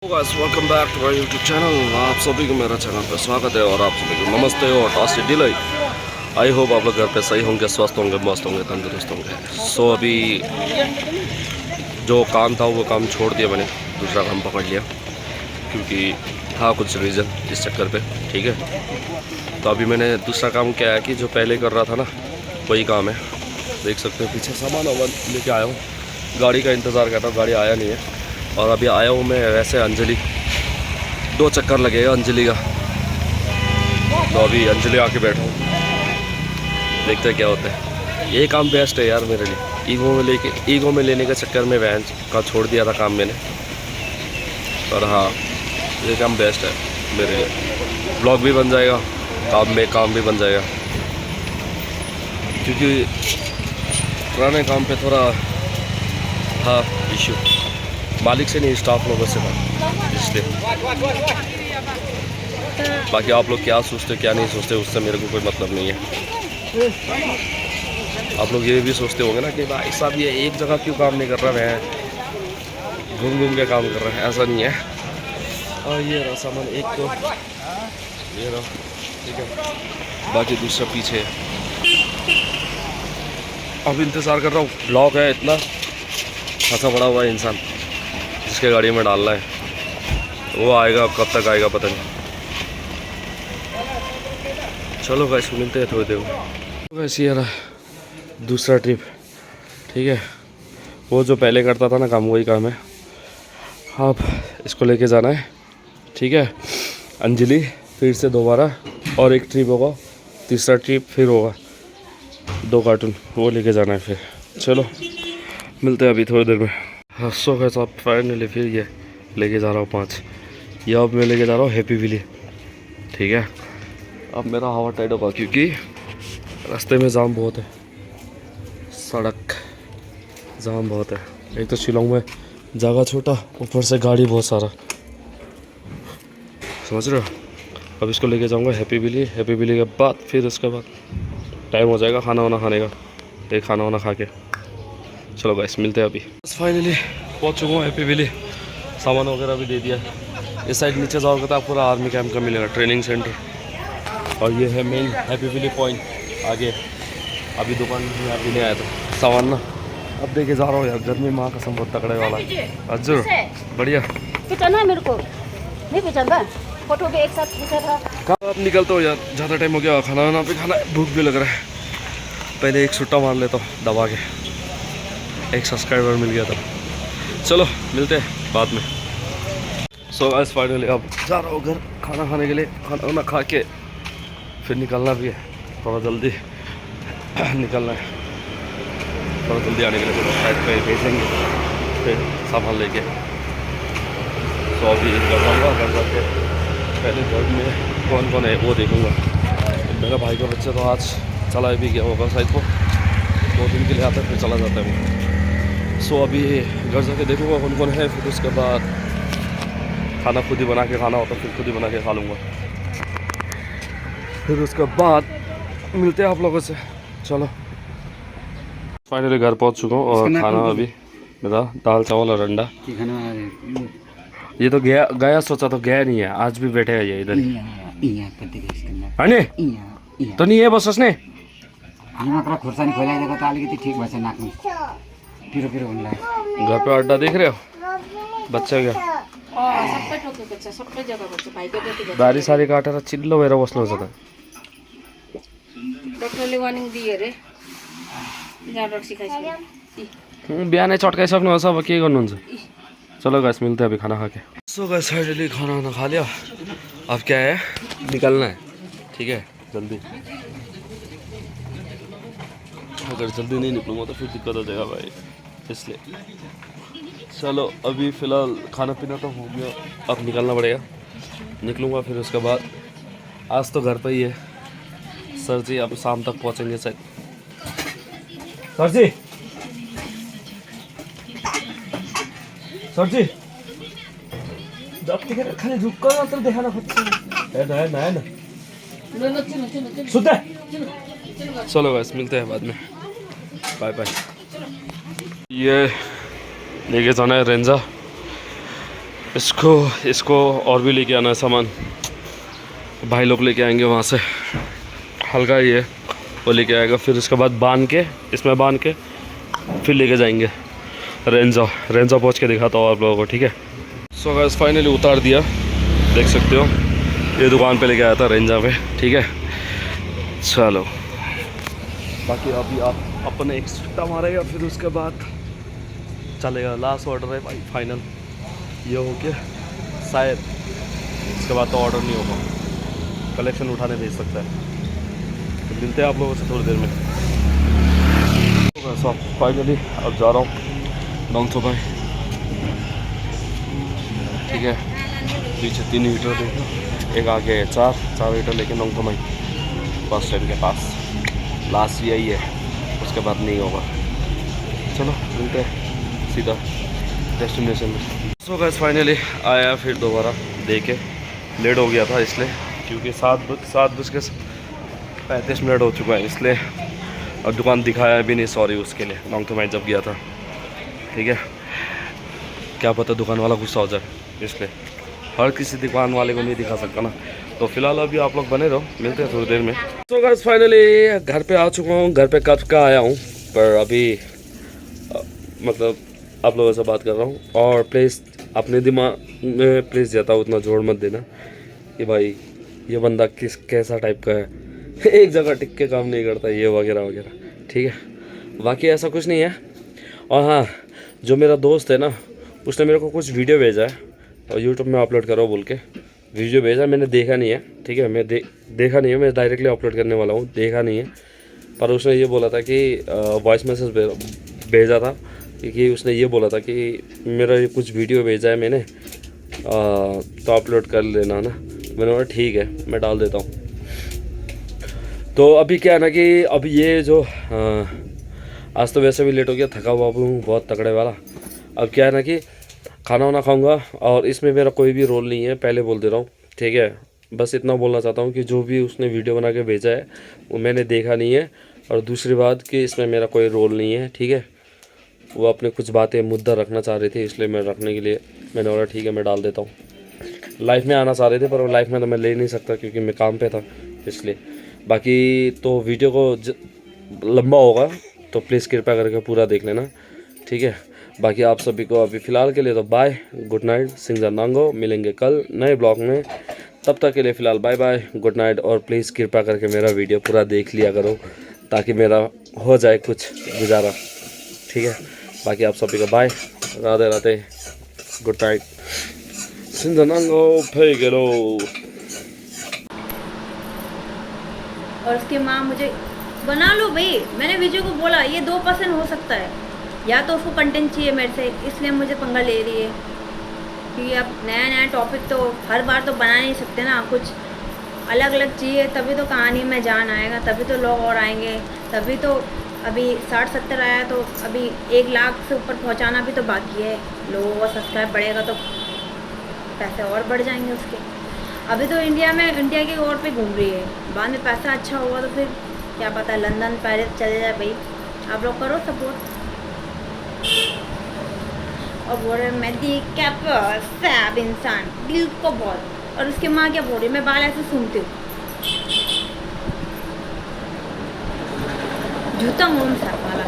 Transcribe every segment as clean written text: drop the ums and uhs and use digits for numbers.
Guys welcome back to my YouTube channel. आप सभी को मेरा चैनल पर स्वागत है और आप सभी को नमस्ते और टास्टी डिले। आई होप आप लोग घर पे सही होंगे, स्वस्थ होंगे, मस्त होंगे, तंदुरुस्त होंगे। सो अभी जो काम था वो काम छोड़ दिया मैंने, दूसरा काम पकड़ लिया क्योंकि था कुछ रीज़न इस चक्कर पे। ठीक है, तो अभी मैंने दूसरा काम क्या है कि जो पहले कर रहा था ना वही काम है। देख सकते हो पीछे सामान वामान लेके आया हूँ, गाड़ी का इंतज़ार कर रहा हूँ, गाड़ी आया नहीं है। और अभी आया हूँ मैं वैसे अंजलि, 2 चक्कर लगेगा अंजलि का। तो अभी अंजलि आके बैठा हूँ, देखते हैं क्या होता है। ये काम बेस्ट है यार मेरे लिए। ईगो में लेने के चक्कर में वैन का छोड़ दिया था काम मैंने, पर हाँ ये काम बेस्ट है मेरे लिए। ब्लॉग भी बन जाएगा, काम भी बन जाएगा, क्योंकि पुराने काम पे थोड़ा था इशू, मालिक से नहीं स्टाफ लोगों से था, इसलिए। बाकी आप लोग क्या सोचते क्या नहीं सोचते उससे मेरे को कोई मतलब नहीं है। आप लोग ये भी सोचते होंगे ना कि भाई साहब ये एक जगह क्यों काम नहीं कर रहा है, घूम घूम के काम कर रहा है। ऐसा नहीं है। और ये रहा सामान, एक तो ये रहा, ठीक है, बाकी दूसरा पीछे। अब इंतज़ार कर रहा हूँ, ब्लॉक है इतना फंसा पड़ा हुआ है इंसान जिसके गाड़ी में डालना है, वो आएगा, कब तक आएगा पता नहीं। चलो गाइस मिलते हैं थोड़ी देर में। वैसे यार दूसरा ट्रिप, ठीक है, वो जो पहले करता था ना काम वही काम है। अब इसको लेके जाना है, ठीक है, अंजलि फिर से दोबारा, और एक ट्रिप होगा, तीसरा ट्रिप फिर होगा, 2 कार्टून वो लेके जाना है फिर। चलो मिलते हैं अभी थोड़ी देर में। हाँ सो गए तो आप फाइनली फिर ये लेके जा रहा हूँ 5, ये अब मैं लेके जा रहा हूँ हैप्पी विली, ठीक है। अब मेरा हवा टाइट होगा क्योंकि रास्ते में जाम बहुत है, सड़क जाम बहुत है। एक तो शिलोंग में जगह छोटा, ऊपर से गाड़ी बहुत सारा, समझ रहे हो। अब इसको लेके जाऊँगा हैप्पी विली, हैप्पी विली के बाद फिर उसके बाद टाइम हो जाएगा खाना वाना खाने का, एक खाना वाना खा के। चलो गाइस मिलते हैं अभी। बस फाइनली पहुंच चुका हूँ हैप्पी विली, सामान वगैरह भी दे दिया। इस साइड नीचे जाओगे तो पूरा आर्मी कैंप का मिलेगा, ट्रेनिंग सेंटर। और ये है मेन हैप्पी विली पॉइंट आगे। अभी दुकान में अभी नहीं आया था सामान ना, अब देखे जा रहा हूँ यार। गर्मी माँ कसम बहुत तकड़े वाला है। अजर बढ़िया पहचाना मेरे को नहीं पहचानता, फोटो भी एक साथ खींचा था। कहाँ आप निकलते हो यार, ज़्यादा टाइम हो गया, खाना वाना पे खाना, भूख भी लग रहा है। पहले एक छुट्टा मार लेता हूँ दबा के, एक सब्सक्राइबर मिल गया था। चलो मिलते हैं बाद में। सो गाइस फाइनली अब जा रहा हूँ घर खाना खाने के लिए। खाना वाना खा के फिर निकलना भी है, थोड़ा जल्दी निकलना है, थोड़ा जल्दी आने के लिए थोड़ा साइड पे भेजेंगे फिर सामान लेके। तो अभी घर जाऊँगा, घर जाके पहले घर में कौन कौन है वो देखूँगा। मेरा भाई का बच्चा तो आज चला भी गया होगा शायद, को 2 दिन के लिए आता है फिर चला जाता है वो। सो अभी घर जाके देखूँगा कौन कौन है, फिर उसके बाद खाना खुद ही बना के खाना होता है, फिर खुद ही बना के खा लूँगा। फिर उसके बाद मिलते हैं आप लोगों से। चलो फाइनली घर पहुंच चुका हूँ और खाना अभी मेरा दाल चावल और अंडा। ये तो गया सोचा तो गया नहीं है, आज भी बैठेगा ये इधर ही। तो नहीं है बस उसने घर पे अड्डा देख रहे हो, बच्चा क्या दारी सारी काटेर चिल्लो भएर बस्नु हुन्छ त। डक्टरले वार्निङ दियो रे, जाँड रक्सी खाइसक्यो। बिहानै चटकाइसक्नु छ, अब के गर्नुहुन्छ। चलो गाइस मिलते हैं अभी खाना खा के। सो गाइस फाइनली खाना वाना खा लिया, अब क्या है निकलना है, ठीक है जल्दी। अगर जल्दी नहीं निकलूँगा तो फिर दिक्कत हो जाएगा भाई, इसलिए। चलो अभी फ़िलहाल खाना पीना तो हो गया, अब निकलना पड़ेगा। निकलूँगा फिर उसके बाद, आज तो घर पे ही है सर जी, अब शाम तक पहुँचेंगे शायद। सर जी, सर जी खाली झुक्का मात्र देखाना खोज्छ। चलो गाइस मिलते हैं बाद में, बाय बाय। ये लेके जाना है रेंजा, इसको और भी लेके आना है सामान, भाई लोग लेके आएंगे वहाँ से, हल्का ही है वो लेके आएगा, फिर उसके बाद बांध के इसमें बांध के फिर लेके जाएंगे रेंजा पहुँच के दिखाता हूँ आप लोगों को, ठीक है। सो गाइस फाइनली उतार दिया, देख सकते हो ये दुकान पे लेके आया था रेंजा पे, ठीक है। चलो बाकी अभी आप अपने एक सुट्टा मारेगा, फिर उसके बाद चलेगा। लास्ट ऑर्डर है भाई फाइनल, ये हो गया शायद, इसके बाद तो ऑर्डर नहीं होगा, कलेक्शन उठाने भेज सकता है। तो मिलते हैं आप लोगों से थोड़ी देर में। तो फाइनली अब जा रहा हूँ नॉन्सो भाई, ठीक है। पीछे 3 हीटर देखो, एक आगे 4 हीटर लेके नॉन्सो भाई बस स्टैंड के पास, लास्ट यही है, उसके बाद नहीं होगा। चलो मिलते हैं सीधा डेस्टिनेशन में। सो गाइस फाइनली आया फिर दोबारा, देखे लेट हो गया था इसलिए, क्योंकि 7:35 हो चुका है इसलिए, और दुकान दिखाया भी नहीं, सॉरी उसके लिए। नॉन्सो भाई जब गया था, ठीक है, क्या पता दुकान वाला गुस्सा हो जाए, इसलिए हर किसी दुकान वाले को नहीं दिखा सकता ना। तो फिलहाल अभी आप लोग बने रहो, मिलते हैं थोड़ी देर में। तो गाइस फाइनली घर पे आ चुका हूँ, घर पे कब का आया हूँ, पर अभी मतलब आप लोगों से बात कर रहा हूँ। और प्लीज़ अपने दिमाग में प्लीज़ जाता उतना जोर मत देना कि भाई ये बंदा कैसा टाइप का है, एक जगह टिक के काम नहीं करता, ये वगैरह वगैरह, ठीक है। बाकी ऐसा कुछ नहीं है। और हाँ, जो मेरा दोस्त है ना, उसने मेरे को कुछ वीडियो भेजा है और यूट्यूब में अपलोड करो बोल के वीडियो भेजा, मैंने देखा नहीं है, ठीक है। मैं देखा नहीं है, मैं डायरेक्टली अपलोड करने वाला हूँ, देखा नहीं है। पर उसने ये बोला था कि वॉइस मैसेज भेजा था, क्योंकि उसने ये बोला था कि मेरा ये कुछ वीडियो भेजा है मैंने, तो अपलोड कर लेना ना। मैंने बोला ठीक है, मैं डाल देता हूँ। तो अभी क्या है ना कि अभी ये जो आज तो वैसे भी लेट हो गया, थका हुआ हूँ बहुत तगड़े वाला। अब क्या है ना कि खाना वाना खाऊंगा, और इसमें मेरा कोई भी रोल नहीं है, पहले बोल दे रहा हूँ, ठीक है। बस इतना बोलना चाहता हूँ कि जो भी उसने वीडियो बना के भेजा है वो मैंने देखा नहीं है, और दूसरी बात कि इसमें मेरा कोई रोल नहीं है, ठीक है। वो अपने कुछ बातें मुद्दा रखना चाह रहे थे, इसलिए मैं रखने के लिए मैंने बोला ठीक है मैं डाल देता हूँ। लाइफ में आना चाह रहे थे, पर वो लाइफ में तो मैं ले नहीं सकता क्योंकि मैं काम पे था, इसलिए। बाकी तो वीडियो को लंबा होगा, तो प्लीज़ कृपया करके पूरा देख लेना, ठीक है। बाकी आप सभी को अभी फ़िलहाल के लिए तो बाय, गुड नाइट, सिंगजा नांगो। मिलेंगे कल नए ब्लॉग में, तब तक के लिए फ़िलहाल बाय बाय, गुड नाइट। और प्लीज़ कृपया करके मेरा वीडियो पूरा देख लिया करो, ताकि मेरा हो जाए कुछ गुजारा, ठीक है। बाकी आप सभी को bye, Radhe Radhe, good night, सिंगजा नांगो फे गेलो। और उसकी माँ मुझे बना लो भाई, मैंने विजय को बोला ये 2% हो सकता है, या तो उसको कंटेंट चाहिए मेरे से, इसलिए मुझे पंगा ले रही है। क्योंकि अब नया नया टॉपिक तो हर बार तो बना नहीं सकते ना, कुछ अलग अलग चाहिए, तभी तो कहानी में जान आएगा, तभी तो लोग और आएंगे, तभी तो। अभी 60-70 आया, तो अभी 1 लाख से ऊपर पहुंचाना भी तो बाकी है। लोगों का सब्सक्राइब बढ़ेगा तो पैसे और बढ़ जाएंगे उसके। अभी तो इंडिया की ओर पे घूम रही है, बाद में पैसा अच्छा होगा तो फिर क्या पता लंदन पेरिस चले जाए। भाई आप लोग करो सपोर्ट। और बोल रहे मैं देख क्या सैब इंसान दिल को बहुत। और उसकी माँ क्या बोल रही, मैं बाल ऐसे सुनती हूँ, जूता मुँह में साफ वाला।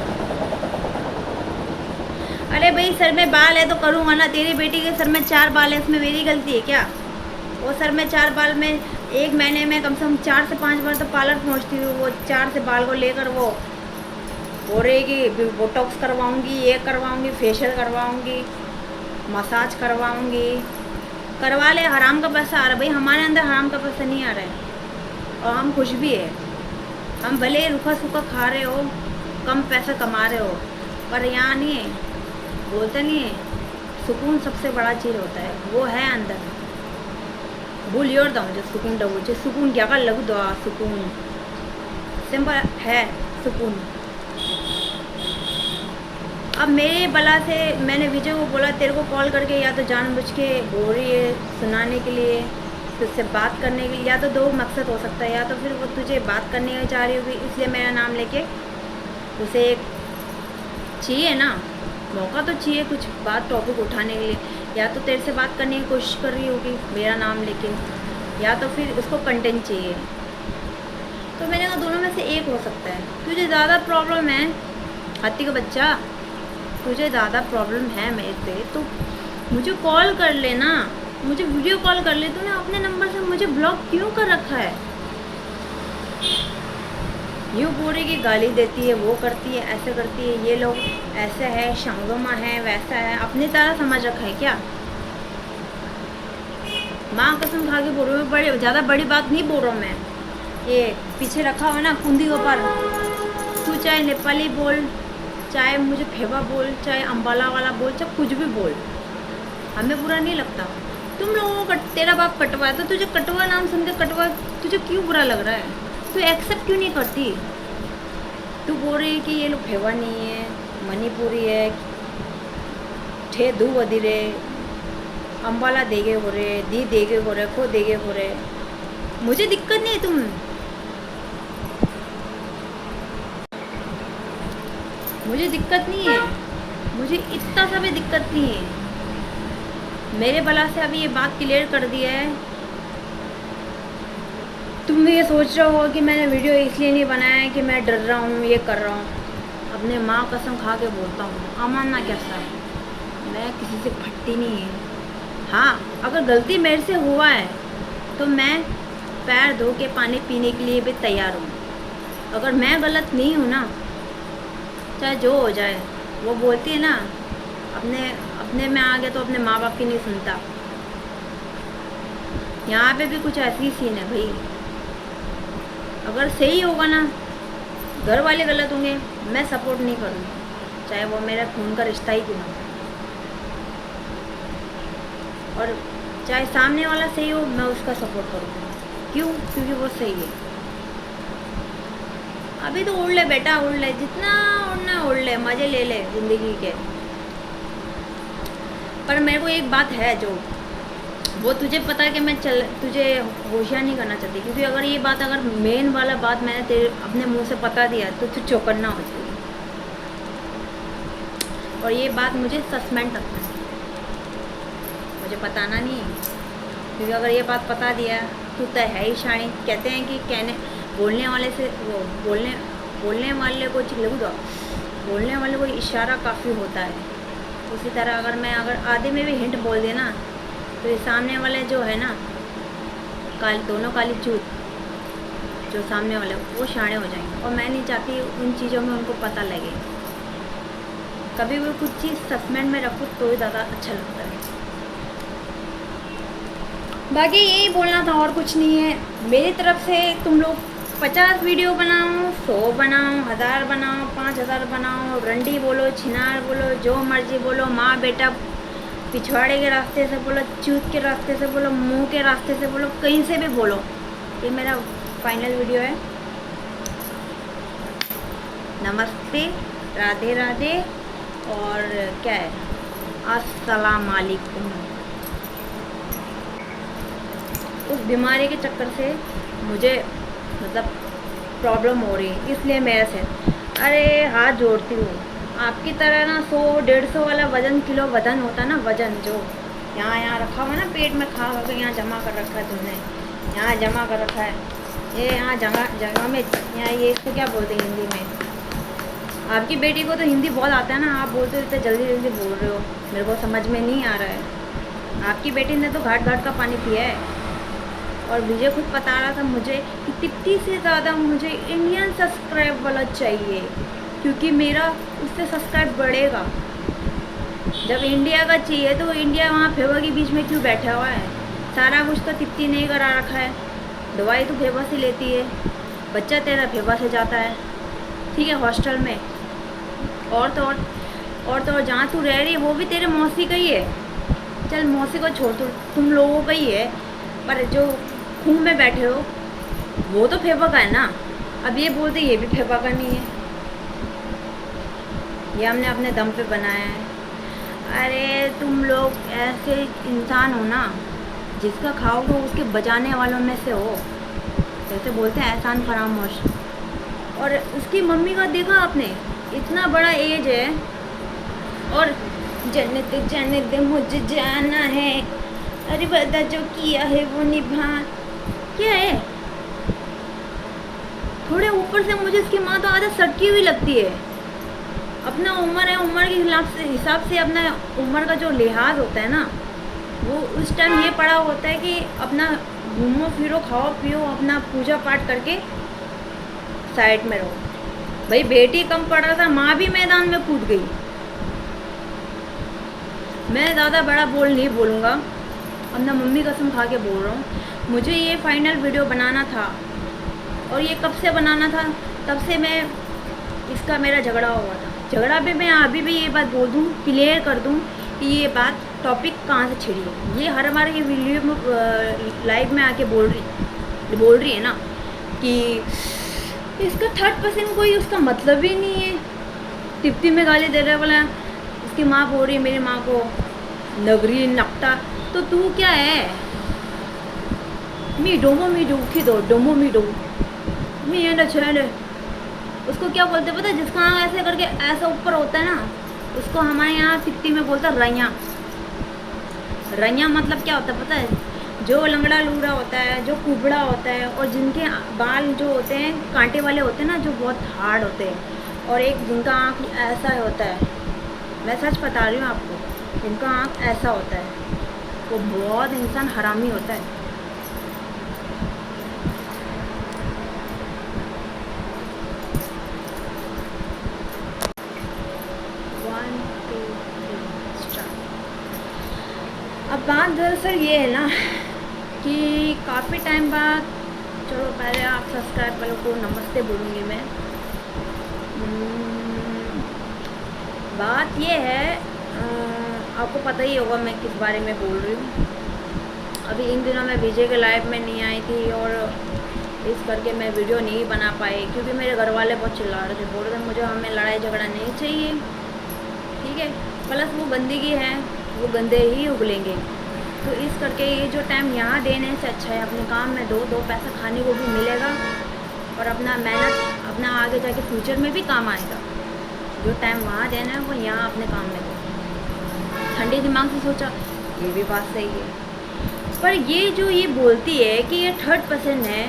अरे भाई सर में बाल है तो करूँगा ना, तेरी बेटी के सर में 4 बाल है, इसमें मेरी गलती है क्या? वो सर में 4 बाल में 1 महीने में कम से कम 4 से 5 बार तो पार्लर पहुँचती हूँ। वो 4 से बाल को लेकर वो हो रही कि बोटॉक्स करवाऊँगी, ये करवाऊँगी, फेशियल करवाऊँगी, मसाज करवाऊँगी। करवा ले, हराम का पैसा आ रहा है भाई, हमारे अंदर हराम का पैसा नहीं आ रहा है, और हम खुश भी है। हम भले रूखा सूखा खा रहे हो, कम पैसा कमा रहे हो, पर यहाँ नहीं है, बोलते नहीं है सुकून सबसे बड़ा चीज़ होता है, वो है अंदर। भूल योर दो मुझे सुकून तो मुझे सुकून क्या कर लगू दो, सुकून सिंपल है सुकून। अब मेरे बला से मैंने विजय को बोला तेरे को कॉल करके या तो जानबूझ के बोल रही है सुनाने के लिए, तुझसे बात करने के लिए, या तो 2 मकसद हो सकता है, या तो फिर वो तुझे बात करने चाह रही होगी इसलिए मेरा नाम लेके उसे एक चाहिए ना मौका, तो चाहिए कुछ बात टॉपिक उठाने के लिए। या तो तेरे से बात करने की कोशिश कर रही होगी मेरा नाम लेके, या तो फिर उसको कंटेंट चाहिए। तो मैंने कहा दोनों में से एक हो सकता है। तुझे ज़्यादा प्रॉब्लम है हाथी का बच्चा, तुझे ज़्यादा प्रॉब्लम है मेरे से, तो मुझे कॉल कर लेना, मुझे वीडियो कॉल कर ले। तूने अपने नंबर से मुझे ब्लॉक क्यों कर रखा है? यूँ पूरी की गाली देती है, वो करती है, ऐसे करती है, ये लोग ऐसा है, शंगमा है, वैसा है, अपनी तरह समझ रखा है क्या? माँ कसम खा के बोल रही हूँ, बड़ी ज़्यादा बड़ी बात नहीं बोल रहा हूँ मैं। ये पीछे रखा हुआ ना कुंदी के ऊपर, तू चाहे नेपाली बोल, चाहे मुझे फेवा बोल, चाहे अम्बाला वाला बोल, चाहे कुछ भी बोल, हमें बुरा नहीं लगता। तुम लोगों को तेरा बाप कटवा है तो तुझे कटवा नाम सुन के कटवा तुझे क्यों बुरा लग रहा है? तू एक्सेप्ट क्यों नहीं करती? तू बोल रही है कि ये लोग फेवा नहीं है, मणिपुरी है, ठे दू वधिरे, अम्बाला देगे हो रहे, दी देगे हो रहे, खो देगे हो रहे। मुझे दिक्कत नहीं, तुम मुझे दिक्कत नहीं है, मुझे इतना सा भी दिक्कत नहीं है। मेरे भला से अभी ये बात क्लियर कर दी है। तुम भी ये सोच रहे हो कि मैंने वीडियो इसलिए नहीं बनाया है कि मैं डर रहा हूँ, ये कर रहा हूँ। अपने माँ कसम खा के बोलता हूँ, अमानना कैसा है, मैं किसी से फटती नहीं है। हाँ, अगर गलती मेरे से हुआ है तो मैं पैर धो के पानी पीने के लिए भी तैयार हूँ। अगर मैं गलत नहीं हूँ ना, चाहे जो हो जाए, वो बोलती है ना, अपने में आ गया तो अपने माँ बाप की नहीं सुनता। यहाँ पे भी कुछ ऐसी सीन है भाई। अगर सही होगा ना, घर वाले गलत होंगे, मैं सपोर्ट नहीं करूँगी, चाहे वो मेरा खून का रिश्ता ही क्यों ना, और चाहे सामने वाला सही हो, मैं उसका सपोर्ट करूँगी। क्यों? क्योंकि वो सही है। अभी तो उड़ ले बेटा, उड़ ले, जितना उड़ना उड़ ले, मज़े ले ले ज़िंदगी के। पर मेरे को एक बात है जो वो तुझे पता है कि मैं तुझे होशियार नहीं करना चाहती, क्योंकि अगर ये बात, अगर मेन वाला बात मैंने तेरे अपने मुंह से पता दिया तो तू चौकन्ना हो जाएगी। और ये बात मुझे सस्पेंड रखना है, मुझे बताना नहीं है, क्योंकि अगर ये बात पता दिया तू तो है ही शाणी। कहते हैं कि बोलने वाले से वो बोलने वाले को चिल्लू दो, बोलने वाले को इशारा काफ़ी होता है। उसी तरह अगर आधे में भी हिंट बोल देना तो ये सामने वाले जो है ना, दोनों काली चूत, जो सामने वाले वो शाणे हो जाएंगे। और मैं नहीं चाहती उन चीज़ों में उनको पता लगे। कभी भी कुछ चीज़ सस्पेंड में रखो तो ज़्यादा अच्छा लगता है। बाकी यही बोलना था, और कुछ नहीं है मेरी तरफ से। तुम लोग 50 वीडियो बनाओ, 100 बनाओ, 1000 बनाओ, 5000 बनाओ, रंडी बोलो, छिनार बोलो, जो मर्जी बोलो, माँ बेटा, पिछवाड़े के रास्ते से बोलो, चूत के रास्ते से बोलो, मुंह के रास्ते से बोलो, कहीं से भी बोलो। ये मेरा फाइनल वीडियो है। नमस्ते, राधे राधे, और क्या है, अस्सलाम वालेकुम। उस बीमारी के चक्कर से मुझे मतलब प्रॉब्लम हो रही है, इसलिए मेरे से अरे हाथ जोड़ती हूँ। आपकी तरह ना 100-150 वाला किलो वजन होता ना, वजन जो यहाँ रखा हुआ ना, पेट में खा कर यहाँ जमा कर रखा है तुमने, यहाँ जमा कर रखा है, ये यहाँ जगह में, यहाँ ये इसको क्या बोलते हैं हिंदी में? आपकी बेटी को तो हिंदी बहुत आता है ना, आप बोलते हो इतने जल्दी बोल रहे हो, मेरे को समझ में नहीं आ रहा है। आपकी बेटी ने तो घाट घाट का पानी पिया है। और विजय खुद बता रहा था मुझे कि 50 से ज़्यादा मुझे इंडियन सब्सक्राइब वाला चाहिए, क्योंकि मेरा उससे सब्सक्राइब बढ़ेगा। जब इंडिया का चाहिए तो इंडिया वहाँ फेवा के बीच में क्यों बैठा हुआ है? सारा कुछ तो तिप्ती नहीं करा रखा है, दवाई तो फेवा से लेती है, बच्चा तेरा फेवा से जाता है, ठीक है, हॉस्टल में। और तो जहाँ तू रह रही है वो भी तेरे मौसी का ही है। चल मौसी को छोड़, तुम लोगों का ही है, पर जो खून में बैठे हो वो तो फेवा का है ना। अब ये बोलते ये भी फेवा का नहीं है, ये हमने अपने दम पे बनाया है। अरे तुम लोग ऐसे इंसान हो ना, जिसका खाओगे उसके बचाने वालों में से हो, जैसे बोलते हैं एहसान फरामोश। और उसकी मम्मी का देखा आपने, इतना बड़ा एज है और जन्नत जन्नत मुझे जाना है, अरे वादा जो किया है वो निभा। क्या है, थोड़े ऊपर से मुझे इसकी माँ तो आदत सटकी हुई लगती है। अपना उम्र है, उम्र के हिसाब से अपना उम्र का जो लिहाज होता है ना, वो उस टाइम ये पड़ा होता है कि अपना घूमो फिरो खाओ पियो, अपना पूजा पाठ करके साइड में रहो। भाई बेटी कम पड़ रहा था, माँ भी मैदान में कूद गई। मैं ज़्यादा बड़ा बोल नहीं बोलूँगा, अपना मम्मी कसम खा के बोल रहा हूँ। मुझे ये फाइनल वीडियो बनाना था, और ये कब से बनाना था, तब से मैं इसका मेरा झगड़ा हुआ था। झगड़ा भी मैं अभी भी ये बात बोल दूँ, क्लियर कर दूँ कि ये बात टॉपिक कहाँ से छिड़ी है। ये हर बार ये वीडियो में लाइव में आके बोल रही है ना कि इसका 3% कोई उसका मतलब ही नहीं है। तिप्ती में गाली दे रहा है बोला, इसकी माँ बोल रही है मेरी माँ को नगरी नकटा, तो तू क्या है? मी डो की दो डोमो मी डो मी है ना छे। उसको क्या बोलते पता है? जिसका आँख ऐसे करके ऐसा ऊपर होता है ना, उसको हमारे यहाँ तिप्ती में बोलता है रैया। रैया मतलब क्या होता है पता है? जो लंगड़ा लूड़ा होता है, जो कुबड़ा होता है, और जिनके बाल जो होते हैं कांटे वाले होते हैं ना, जो बहुत हार्ड होते हैं, और एक जिनका आँख ऐसा होता है, मैं सच बता रही हूँ आपको, जिनका आँख ऐसा होता है वो बहुत इंसान हरामी होता है। अब बात दरअसल ये है ना कि काफ़ी टाइम बाद, चलो पहले आप सब्सक्राइब वालों को नमस्ते बोलूँगी मैं। बात ये है, आपको पता ही होगा मैं किस बारे में बोल रही हूँ। अभी इन दिनों मैं विजय के लाइव में नहीं आई थी, और इस करके मैं वीडियो नहीं बना पाई, क्योंकि मेरे घर वाले बहुत चिल्ला रहे थे, बोल रहे थे मुझे हमें लड़ाई झगड़ा नहीं चाहिए, ठीक है, प्लस वो गंदगी है, वो गंदे ही उगलेंगे। तो इस करके ये जो टाइम यहाँ देने से अच्छा है अपने काम में दो पैसा खाने को भी मिलेगा, और अपना मेहनत अपना आगे जाके फ्यूचर में भी काम आएगा। जो टाइम वहाँ देना है वो यहाँ अपने काम में दो। ठंडे दिमाग से सोचा, ये भी बात सही है। पर ये जो ये बोलती है कि ये 3% है,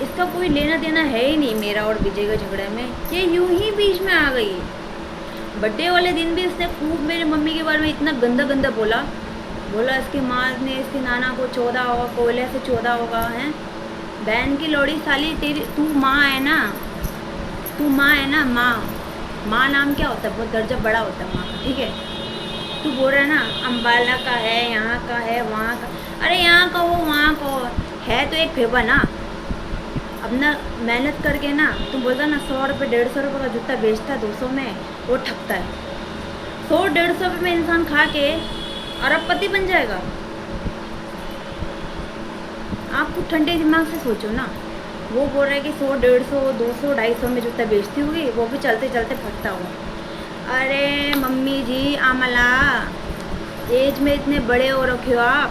इसका कोई लेना देना है ही नहीं मेरा और विजय के झगड़े में। ये यूं ही बीच में आ गई। बर्थडे वाले दिन भी इसने खूब मेरे मम्मी के बारे में इतना गंदा बोला इसकी माँ ने इसकी नाना को 14 होगा, कोयले से 14 होगा है। बहन की लोड़ी साली तेरी, तू माँ है ना, तू माँ है ना, माँ नाम क्या होता है? बहुत दर्जा बड़ा होता है माँ का, ठीक है। तू बोल रहा है ना अम्बाला का है, यहाँ का है, वहाँ का, अरे यहाँ का हो वहाँ का हो, है तो एक फेबा ना। अपना मेहनत करके ना, तुम बोलता ना 100 रुपये 150 रुपये का जूता बेचता है 200 में, वो ठगता है। 100-150 रुपये में इंसान खा के अरबपति बन जाएगा। आप कुछ ठंडे दिमाग से सोचो ना। वो बोल रहा है कि 100, 150, 200, 250 में जूता बेचती होगी, वो भी चलते चलते फटता हुआ। अरे मम्मी जी आमला, एज में इतने बड़े हो रखे हो आप,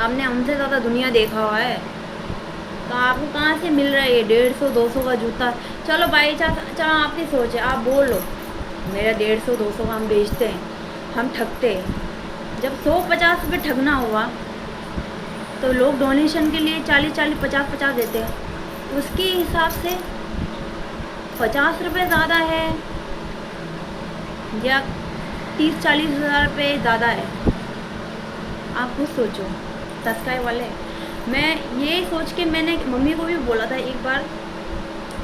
आपने हमसे ज़्यादा दुनिया देखा हुआ है, तो आपको कहाँ से मिल रहा है ये 150-200 का जूता? चलो भाई चलो आपकी सोच है, आप बोल लो मेरा 150-200 का हम बेचते हैं, हम ठगते हैं। जब 100-50 रुपये ठगना हुआ तो लोग डोनेशन के लिए 40-40, 50-50 देते हैं। उसके हिसाब से 50 रुपये ज़्यादा है या 30-40 हज़ार रुपये ज़्यादा है? आप खुद सोचो सब्सक्राइब वाले। मैं ये सोच के मैंने मम्मी को भी बोला था एक बार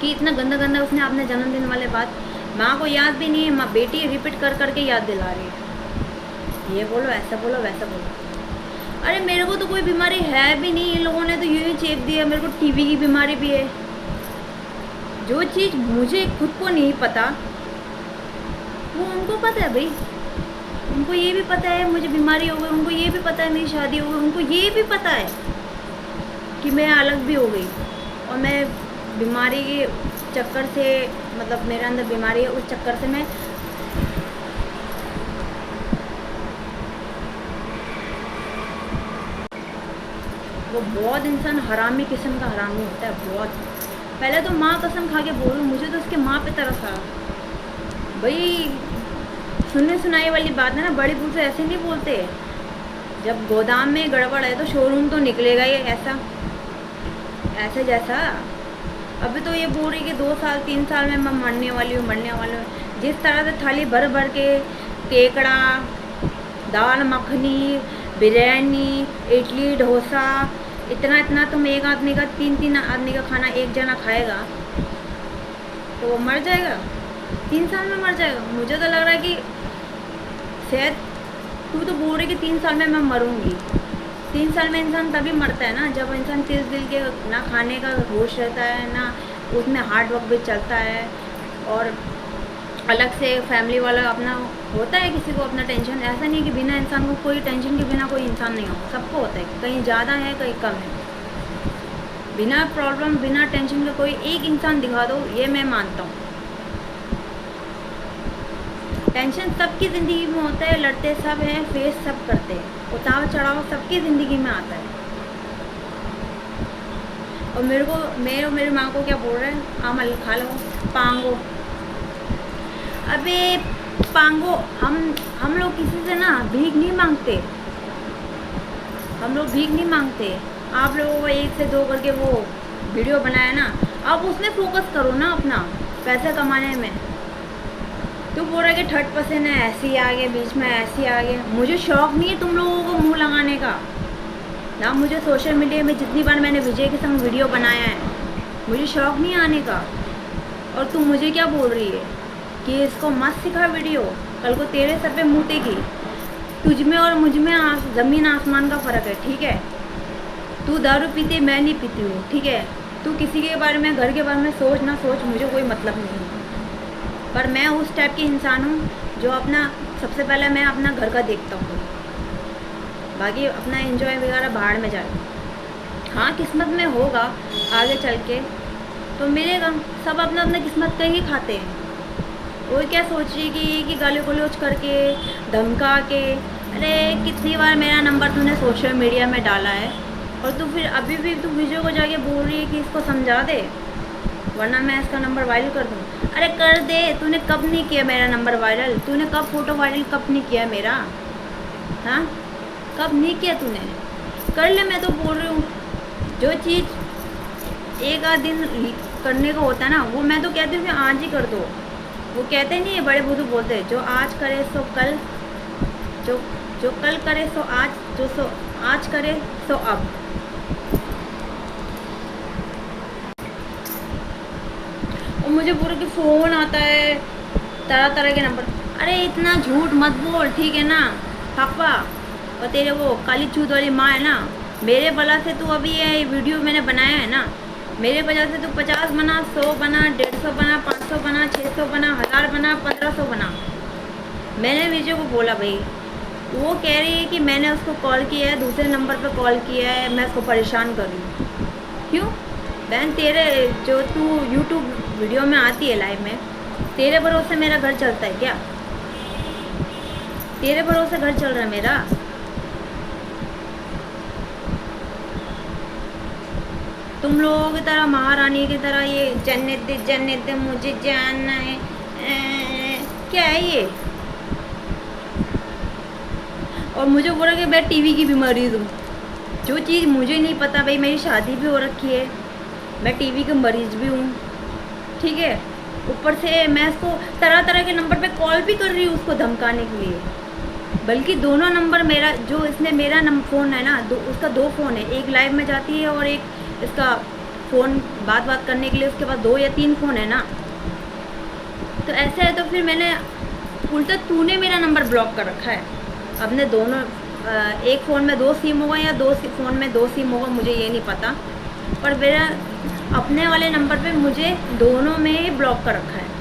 कि इतना गंदा उसने अपने जन्मदिन वाले बात माँ को याद भी नहीं है, माँ बेटी रिपीट कर करके याद दिला रही है, ये बोलो ऐसा बोलो वैसा बोलो। अरे मेरे को तो कोई बीमारी है भी नहीं, इन लोगों ने तो यूँ ही चेप दिया। मेरे को टीबी की बीमारी भी है। जो चीज़ मुझे खुद को नहीं पता वो उनको पता है भाई। उनको ये भी पता है मुझे बीमारी हो गई, उनको ये भी पता है मेरी शादी हो गई, उनको ये भी पता है कि मैं अलग भी हो गई, और मैं बीमारी के चक्कर से, मतलब मेरे अंदर बीमारी है, उस चक्कर से मैं वो बहुत इंसान हरामी किस्म का हरामी होता है बहुत। पहले तो माँ कसम खा के बोलूँ, मुझे तो उसके माँ पे तरस आ भाई। सुनने सुनाई वाली बात है ना, बड़ी बहू से ऐसे नहीं बोलते। जब गोदाम में गड़बड़ है तो शोरूम तो निकलेगा ही ऐसे जैसा। अभी तो ये बोल रही कि 2 साल 3 साल में मैं मरने वाली हूँ। जिस तरह से थाली भर भर के केकड़ा, दाल मखनी, बिरयानी, इडली, डोसा, इतना तुम एक आदमी का 3 आदमी का खाना एक जना खाएगा तो वो मर जाएगा, 3 साल में मर जाएगा। मुझे तो लग रहा है कि शायद तू तो बोल रही कि 3 साल में मैं मरूंगी। 3 साल में इंसान तभी मरता है ना जब इंसान तिल दिल के ना खाने का होश रहता है, ना उसमें हार्ड वर्क भी चलता है, और अलग से फैमिली वाला अपना होता है किसी को अपना टेंशन। ऐसा नहीं कि बिना इंसान को कोई टेंशन के बिना कोई इंसान नहीं हो, सबको होता है, कहीं ज़्यादा है कहीं कम है। बिना प्रॉब्लम बिना टेंशन के कोई एक इंसान दिखा दो, ये मैं मानता हूँ। टेंशन सबकी ज़िंदगी में होता है, लड़ते सब हैं, फेस सब करते हैं, उतार चढ़ाव सबकी ज़िंदगी में आता है। और मेरी माँ को क्या बोल रहे हैं, आमल खा लो, पांगो। अबे पांगो, हम लोग किसी से ना भीख नहीं मांगते, हम लोग भीख नहीं मांगते। आप लोगों को 1 से 2 करके वो वीडियो बनाया ना, आप उसमें फोकस करो ना अपना पैसे कमाने में। तो बोल रहा है कि 30% है, ऐसे ही आ गए, बीच में ऐसे ही आ गए। मुझे शौक़ नहीं है तुम लोगों को मुँह लगाने का ना। मुझे सोशल मीडिया में जितनी बार मैंने विजय के संग वीडियो बनाया है, मुझे शौक़ नहीं आने का। और तू मुझे क्या बोल रही है कि इसको मत सिखा वीडियो, कल को तेरे सर पे मुँतेगी। तुझ में और मुझ में ज़मीन आसमान का फ़र्क है, ठीक है। तू दारू पीती, मैं नहीं पीती हूँ, ठीक है। तू किसी के बारे में, घर के बारे में सोच ना सोच, मुझे कोई मतलब नहीं है। पर मैं उस टाइप की इंसान हूँ जो अपना, सबसे पहले मैं अपना घर का देखता हूँ, बाकी अपना एंजॉय वगैरह बाहर में जाए। हाँ, किस्मत में होगा आगे चल के तो मिलेगा। सब अपना अपना किस्मत का ही खाते हैं। वो क्या सोच रही कि गाली गलौज करके, धमका के, अरे कितनी बार मेरा नंबर तूने सोशल मीडिया में डाला है, और तू फिर अभी भी तू विजय को जाके बोल रही है कि इसको समझा दे वरना मैं इसका नंबर वायरल कर दूँ। अरे कर दे, तूने कब नहीं किया मेरा नंबर वायरल? तूने कब फ़ोटो वायरल कब नहीं किया मेरा? हाँ, कब नहीं किया तूने? कर ले, मैं तो बोल रही हूँ। जो चीज़ एक आध दिन करने को होता है ना, वो मैं तो कहती हूँ कि आज ही कर दो। वो कहते नहीं है, बड़े बुजुर्ग बोलते हैं, जो आज करे सो कल, जो कल करे सो आज, जो आज करे सो अब। और मुझे पूरा कि फ़ोन आता है तरह तरह के नंबर। अरे इतना झूठ मत बोल, ठीक है ना पापा। और तेरे वो काली चूत वाली माँ है ना, मेरे वजह से तू अभी ये वीडियो मैंने बनाया है ना, मेरे वजह से तू 50 बना, 100 बना, 150 बना, 500 बना, 600 बना, 1000 बना, 1500 बना। मैंने विजय को बोला भाई, वो कह रही है कि मैंने उसको कॉल किया है, दूसरे नंबर पे कॉल किया है, मैं उसको परेशान कर रही हूँ। क्यों बहन? तेरे जो तू यूट्यूब वीडियो में आती है लाइव में, तेरे भरोसे मेरा घर चलता है क्या? तेरे भरोसे घर चल रहा है मेरा? तुम लोगों की तरह, महारानी की तरह ये जन्नत दे मुझे जानना है, क्या है ये? और मुझे बोला कि मैं टीवी की बीमारी हूँ। जो चीज़ मुझे नहीं पता, भाई मेरी शादी भी हो रखी है, मैं टीवी का मरीज़ भी हूँ, ठीक है। ऊपर से मैं उसको तरह तरह के नंबर पे कॉल भी कर रही हूँ उसको धमकाने के लिए। बल्कि दोनों नंबर मेरा, जो इसने मेरा फ़ोन है ना, उसका 2 फ़ोन है, एक लाइव में जाती है और एक इसका फ़ोन बात करने के लिए, उसके बाद 2 या 3 फ़ोन है ना। तो ऐसे है तो फिर मैंने उल्टा, तूने मेरा नंबर ब्लॉक कर रखा है अपने दोनों, एक फ़ोन में 2 सिम होगा या 2 फ़ोन में 2 सिम होगा, मुझे ये नहीं पता। पर मेरा अपने वाले नंबर पे मुझे दोनों में ही ब्लॉक कर रखा है।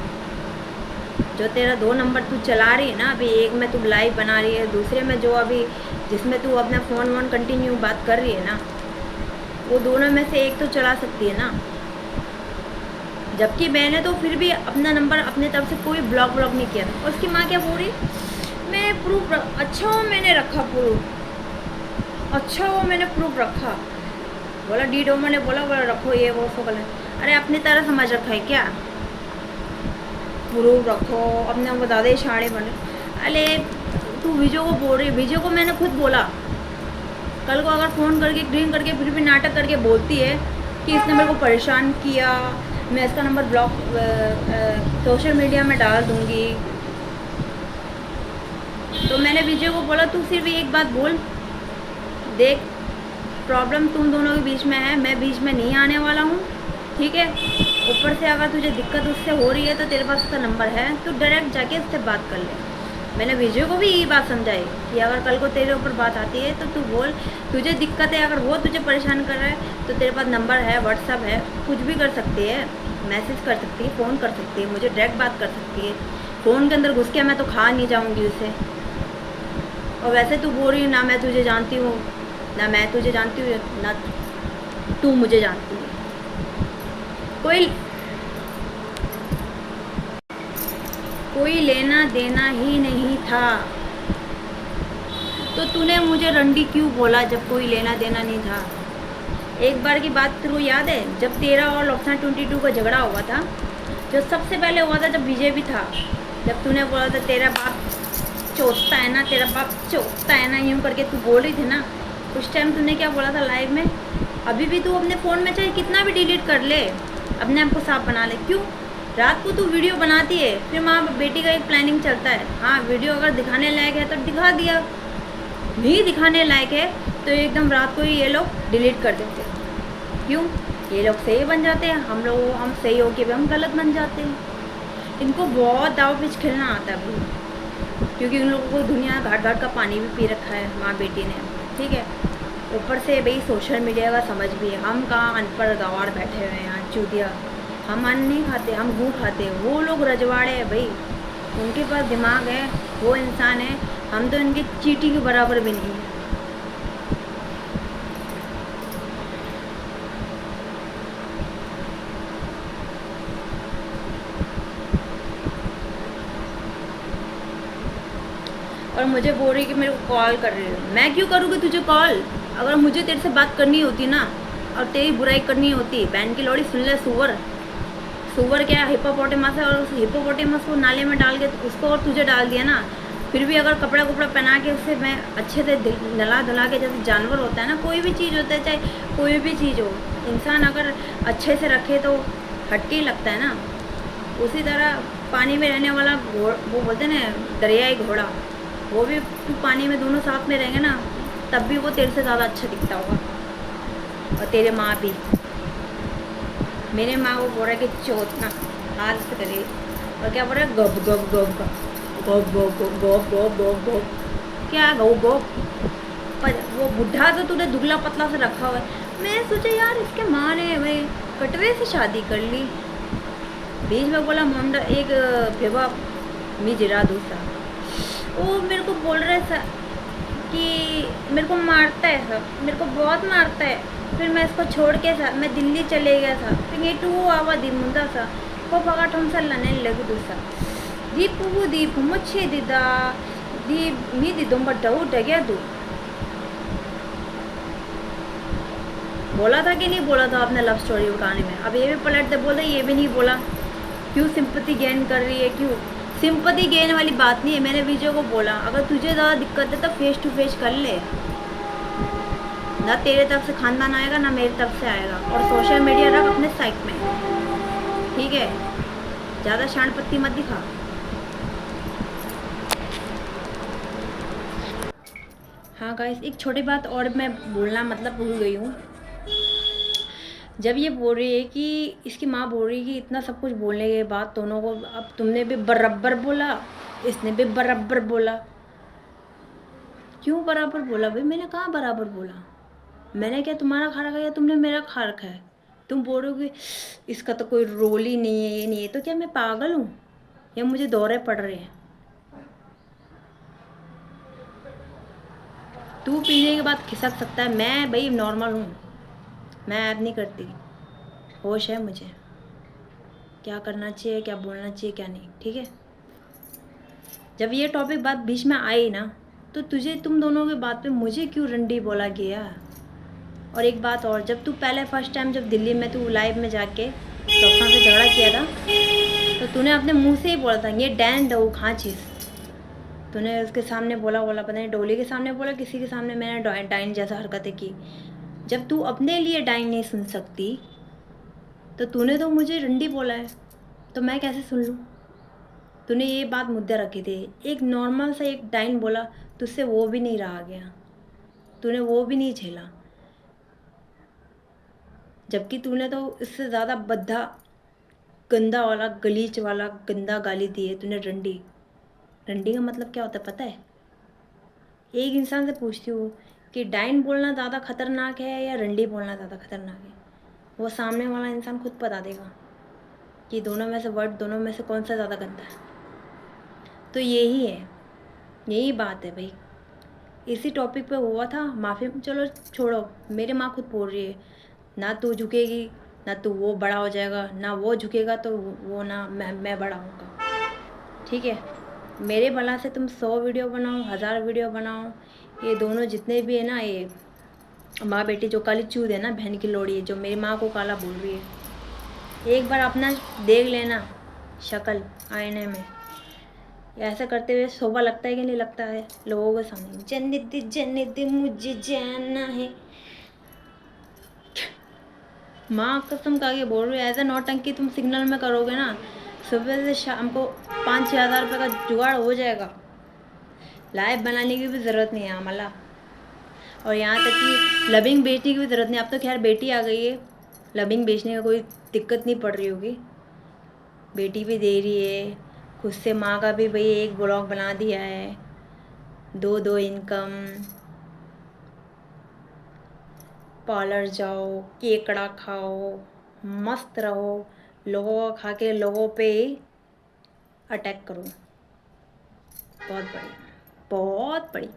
जो तेरा 2 नंबर तू चला रही है ना अभी, एक में तू लाइव बना रही है, दूसरे में जो अभी जिसमें तू अपना फ़ोन कंटिन्यू बात कर रही है ना, वो दोनों में से एक तो चला सकती है ना। जबकि मैंने तो फिर भी अपना नंबर अपने तरफ से कोई ब्लॉक नहीं किया था। और उसकी माँ क्या बोल रही, मैं प्रूफ अच्छा हो, मैंने रखा प्रूफ, अच्छा हो मैंने प्रूफ रखा। बोला डीडोमो ने बोला रखो ये वो सो गलत। अरे अपनी तरह समझ रखा है क्या? प्रूफ रखो, अपने वो ज़्यादा ही शाणे बने। अरे तू विजय को बोल रही है, विजय को मैंने खुद बोला कल को अगर फ़ोन करके ड्रिंक करके फिर भी नाटक करके बोलती है कि इसने मेरे को परेशान किया, मैं इसका नंबर ब्लॉक सोशल मीडिया में डाल दूँगी। तो मैंने विजय को बोला तू सिर्फ एक बात बोल, देख प्रॉब्लम तुम दोनों के बीच में है, मैं बीच में नहीं आने वाला हूँ, ठीक है। ऊपर से अगर तुझे दिक्कत उससे हो रही है तो तेरे पास उसका नंबर है, तो डायरेक्ट जाके उससे बात कर ले। मैंने विजय को भी यही बात समझाई कि अगर कल को तेरे ऊपर बात आती है तो तू बोल, तुझे दिक्कत है, अगर वो तुझे परेशान कर रहा है तो तेरे पास नंबर है, व्हाट्सअप है, कुछ भी कर सकती है, मैसेज कर सकती है, फ़ोन कर सकती है, मुझे डायरेक्ट बात कर सकती है। फ़ोन के अंदर घुस के मैं तो खा नहीं जाऊँगी उसे। और वैसे तू बोल रही है ना मैं तुझे जानती हूँ, ना मैं तुझे जानती हूँ, ना तू मुझे जानती है। कोई लेना देना ही नहीं था, तो तूने मुझे रंडी क्यों बोला जब कोई लेना देना नहीं था? एक बार की बात तेरे को याद है, जब तेरा और लोकसान 22 का झगड़ा हुआ था, जो सबसे पहले हुआ था जब विजय भी था, जब तूने बोला था तेरा बाप चोटता है ना, तेरा बाप चोटता है ना, यूँ करके तू बोल रही थी ना, उस टाइम तूने क्या बोला था लाइव में? अभी भी तू अपने फ़ोन में चाहे कितना भी डिलीट कर ले, अपने आप को साफ बना ले। क्यों? रात को तू वीडियो बनाती है, फिर माँ बेटी का एक प्लानिंग चलता है, हाँ वीडियो अगर दिखाने लायक है तो दिखा दिया, नहीं दिखाने लायक है तो एकदम रात को ही ये लोग डिलीट कर देते हैं। क्यों? ये लोग सही बन जाते हैं, हम सही होके भी हम गलत बन जाते हैं। इनको बहुत दाव पेच खेलना आता है भाई, क्योंकि उन लोगों को दुनिया घाट घाट का पानी भी पी रखा है माँ बेटी ने, ठीक है। ऊपर से भाई सोशल मीडिया का समझ भी है, हम कहाँ अनपढ़ गंवार बैठे हुए हैं यहाँ चूतिया, हम अन्न नहीं खाते, हम गू खाते, वो लोग रजवाड़े हैं भाई, उनके पास दिमाग है, वो इंसान है, हम तो इनके चींटी के बराबर भी नहीं है। और मुझे बोल रही कि मेरे को कॉल कर रही है, मैं क्यों करूँगी तुझे कॉल? अगर मुझे तेरे से बात करनी होती ना, और तेरी बुराई करनी होती, बहन की लौड़ी सुन ले, सुअर क्या हिप्पोपोटेमस है, और उस हिप्पोपोटेमस को नाले में डाल के उसको और तुझे डाल दिया ना, फिर भी अगर कपड़ा पहना के उससे मैं अच्छे से नला धुला के, जैसे जानवर होता है ना, कोई भी चीज़ होता है, चाहे कोई भी चीज़ हो, इंसान अगर अच्छे से रखे तो हटके ही लगता है ना। उसी तरह पानी में रहने वाला वो बोलते हैं ना दरियाई घोड़ा, वो भी पानी में दोनों साथ में रहेंगे ना, तब भी वो तेरे से ज़्यादा अच्छा दिखता होगा। और तेरे माँ भी, मेरे माँ को बोल रहा है कि चोतना हाथ से करे, और क्या बोल रहा है गप गप गप गप गप गप गप गप गप गप, क्या गप गप। पर वो बुढ़ा तो तूने दुबला पतला से रखा हुआ है। मैं सोचा यार इसके माँ ने भाई कटवे से शादी कर ली, बीच में बोला मोंडा एक भेवा मिजरा दूसरा, वो मेरे को बोल रहे सर कि मेरे को मारता है सब, मेरे को बहुत मारता है। फिर मैं इसको छोड़ के था, मैं दिल्ली चले गया था, फिर ये टू आवा दी मुंदा सा को पका ठम सा लने लगे दूसरा दीप मुच्छे दीदा दीप मी दी तुम बड्डा उठ गया तू। बोला था कि नहीं बोला था अपने लव स्टोरी उठाने में? अब ये भी पलट दे, बोल दे ये भी नहीं बोला। क्यों सिंपैथी गेन कर रही है? क्यों सिंपैथी गेन वाली बात नहीं है। मैंने विजय को बोला अगर तुझे ज़्यादा दिक्कत है तो फेस टू फेस कर ले, ना तेरे तरफ से खानदान आएगा ना मेरी तरफ से आएगा। और सोशल मीडिया रख अपने साइड में, ठीक है? ज़्यादा शान पत्ती मत दिखा। हाँ गाइस, एक छोटी बात और मैं बोलना मतलब भूल गई हूँ। जब ये बोल रही है कि इसकी माँ बोल रही है कि इतना सब कुछ बोलने के बाद दोनों को, अब तुमने भी बराबर बोला, इसने भी बराबर बोला। क्यों बराबर बोला भाई? मैंने कहाँ बराबर बोला? मैंने क्या तुम्हारा खा रखा है या तुमने मेरा खा रखा है? तुम बोल रहे हो कि इसका तो कोई रोल ही नहीं है, ये नहीं है। तो क्या मैं पागल हूँ या मुझे दौरे पड़ रहे हैं? तू पीने के बाद खिसक सकता है, मैं भाई नॉर्मल हूँ, मैं ऐप नहीं करती, होश है मुझे क्या करना चाहिए, क्या बोलना चाहिए, क्या नहीं, ठीक है? जब ये टॉपिक बात बीच में आई ना, तो तुम दोनों के बात पे मुझे क्यों रंडी बोला गया? और एक बात और, जब तू पहले फर्स्ट टाइम जब दिल्ली में तू लाइव में जाके डॉक्टर से झगड़ा किया था, तो तूने अपने मुंह से ही बोला था ये डैन दो खा चीज़। तूने उसके सामने बोला पता नहीं डोली के सामने बोला किसी के सामने मैंने डाइन जैसा हरकतें की। जब तू अपने लिए डाइन नहीं सुन सकती तो तूने तो मुझे रंडी बोला है, तो मैं कैसे सुन लूँ? तूने ये बात मुद्दे रखी थी, एक नॉर्मल सा एक डाइन बोला, तुझसे वो भी नहीं रहा गया, तूने वो भी नहीं झेला, जबकि तूने तो इससे ज़्यादा बद्धा गंदा वाला गलीच वाला गंदा गाली दी है तूने। रंडी, रंडी का मतलब क्या होता है पता है? एक इंसान से पूछती हूँ कि डाइन बोलना ज़्यादा खतरनाक है या रंडी बोलना ज़्यादा खतरनाक है, वो सामने वाला इंसान खुद बता देगा कि दोनों में से दोनों में से कौन सा ज़्यादा गंदा है। तो यही है, यही बात है भाई। इसी टॉपिक पे हुआ था, माफ़ी चलो छोड़ो, मेरी माँ खुद बोल रही है ना तू झुकेगी ना तू वो बड़ा हो जाएगा, ना वो झुकेगा तो वो ना मैं बड़ा होऊंगा। ठीक है, मेरे भला से तुम 100 वीडियो बनाओ, 1000 वीडियो बनाओ, ये दोनों जितने भी है ना, ये माँ बेटी जो काली चूद है ना, बहन की लोड़ी है जो मेरी माँ को काला बोल रही है, एक बार अपना देख लेना शक्ल आईने में। ऐसा करते हुए शोभा लगता है कि नहीं लगता है लोगों के सामने? जन्नत जन्नत मुझे जाना है, माँ कसम खा के बोल रही है। ऐसा नौटंकी तुम सिग्नल में करोगे ना, सुबह से शाम को 5-6 हज़ार रुपये का जुगाड़ हो जाएगा। लाइव बनाने की भी ज़रूरत नहीं है आमला, और यहाँ तक कि लबिंग बेचने की भी ज़रूरत नहीं। अब तो खैर बेटी आ गई है, लबिंग बेचने का कोई दिक्कत नहीं पड़ रही होगी, बेटी भी दे रही है खुद से। माँ का भी भाई एक ब्लॉग बना दिया है, दो इनकम। पार्लर जाओ, केकड़ा खाओ, मस्त रहो, लोगों को खा के लोगों पे अटैक करो। बहुत बड़ी, बहुत बड़ी।